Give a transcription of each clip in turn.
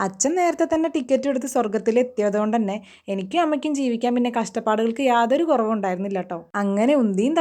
അച്ഛൻ നേരത്തെ തന്നെ ടിക്കറ്റ് എടുത്ത് സ്വർഗത്തിലെത്തിയതുകൊണ്ട് തന്നെ എനിക്കും അമ്മയ്ക്കും ജീവിക്കാൻ പിന്നെ കഷ്ടപ്പാടുകൾക്ക് യാതൊരു കുറവുണ്ടായിരുന്നില്ല കേട്ടോ. അങ്ങനെ ഉന്തിയും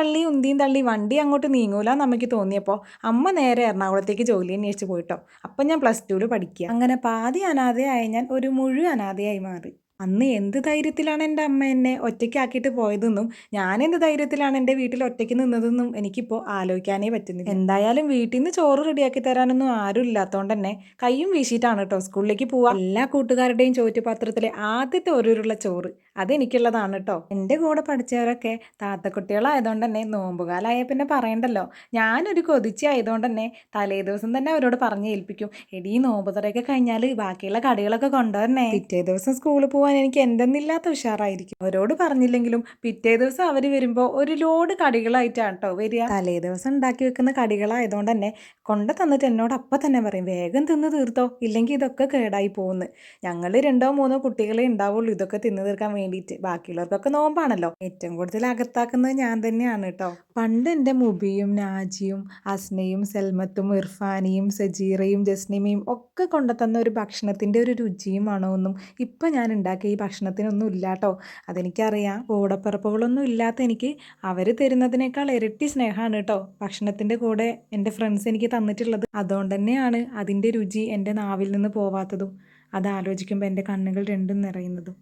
തള്ളി വണ്ടി അങ്ങോട്ട് നീങ്ങൂലാന്ന് അമ്മയ്ക്ക് തോന്നിയപ്പോൾ അമ്മ നേരെ എറണാകുളത്തേക്ക് ജോലി അന്വേഷിച്ച് പോയിട്ടോ. അപ്പം ഞാൻ +2 പഠിക്കുക. അങ്ങനെ പാതി അനാഥയായ ഞാൻ ഒരു മുഴുവൻ അനാഥയായി മാറി. അന്ന് എന്ത് ധൈര്യത്തിലാണ് എൻ്റെ അമ്മ എന്നെ ഒറ്റയ്ക്കാക്കിയിട്ട് പോയതെന്നും ഞാൻ എന്ത് ധൈര്യത്തിലാണ് എൻ്റെ വീട്ടിൽ ഒറ്റയ്ക്ക് നിന്നതെന്നും എനിക്കിപ്പോൾ ആലോചിക്കാനേ പറ്റുന്നില്ല. എന്തായാലും വീട്ടിൽ നിന്ന് ചോറ് റെഡിയാക്കി തരാനൊന്നും ആരും ഇല്ലാത്തതുകൊണ്ട് തന്നെ കയ്യും വീശിയിട്ടാണ് കേട്ടോ സ്കൂളിലേക്ക് പോവുക. എല്ലാ കൂട്ടുകാരുടെയും ചോറ്റുപാത്രത്തിലെ ആദ്യത്തെ ഒരുള്ള ചോറ് അതെനിക്കുള്ളതാണ് കേട്ടോ. എൻ്റെ കൂടെ പഠിച്ചവരൊക്കെ താത്തക്കുട്ടികളായതുകൊണ്ട് തന്നെ നോമ്പുകാലായ പിന്നെ പറയണ്ടല്ലോ. ഞാനൊരു കൊതിച്ചി ആയതുകൊണ്ട് തന്നെ തലേ ദിവസം തന്നെ അവരോട് പറഞ്ഞ് ഏൽപ്പിക്കും, എടീ നോമ്പ് തുറയൊക്കെ കഴിഞ്ഞാൽ ബാക്കിയുള്ള കടികളൊക്കെ കൊണ്ടുവരണേ. പിറ്റേ ദിവസം സ്കൂളിൽ പോകാൻ എനിക്ക് എന്തെന്നില്ലാത്ത ഉഷാറായിരിക്കും. അവരോട് പറഞ്ഞില്ലെങ്കിലും പിറ്റേ ദിവസം അവർ വരുമ്പോൾ ഒരു ലോഡ് കടികളായിട്ടാണ് കേട്ടോ വരിക. തലേ ദിവസം ഉണ്ടാക്കി വെക്കുന്ന കടികളായതുകൊണ്ട് തന്നെ കൊണ്ട് തന്നിട്ട് എന്നോട് അപ്പം തന്നെ പറയും, വേഗം തിന്ന് തീർത്തോ, ഇല്ലെങ്കിൽ ഇതൊക്കെ കേടായി പോകുന്നു. ഞങ്ങൾ 2-3 കുട്ടികളെ ഉണ്ടാവുള്ളൂ ഇതൊക്കെ തിന്നു തീർക്കാൻ വേണ്ടിയിട്ട്. ബാക്കിയുള്ളവർക്കൊക്കെ നോമ്പാണല്ലോ. ഏറ്റവും കൂടുതൽ അകത്താക്കുന്നത് ഞാൻ തന്നെയാണ് കേട്ടോ. പണ്ട് എൻ്റെ മുബിയും നാജിയും അസ്നയും സെൽമത്തും ഇർഫാനിയും സജീറയും ജസ്നിമയും ഒക്കെ കൊണ്ടുതന്ന ഒരു ഭക്ഷണത്തിൻ്റെ ഒരു രുചിയും മണമൊന്നും ഇപ്പം ഞാൻ ഉണ്ടാക്കിയ ഈ ഭക്ഷണത്തിനൊന്നും ഇല്ല കേട്ടോ. അതെനിക്കറിയാം. കൂടപ്പിറപ്പുകളൊന്നും ഇല്ലാത്ത എനിക്ക് അവർ തരുന്നതിനേക്കാൾ ഇരട്ടി സ്നേഹമാണ് കേട്ടോ ഭക്ഷണത്തിൻ്റെ കൂടെ എൻ്റെ ഫ്രണ്ട്സ് എനിക്ക് തന്നിട്ടുള്ളത്. അതുകൊണ്ട് തന്നെയാണ് അതിൻ്റെ രുചി എൻ്റെ നാവിൽ നിന്ന് പോവാത്തതും അത് ആലോചിക്കുമ്പോൾ എൻ്റെ കണ്ണുകൾ രണ്ടും നിറയുന്നതും.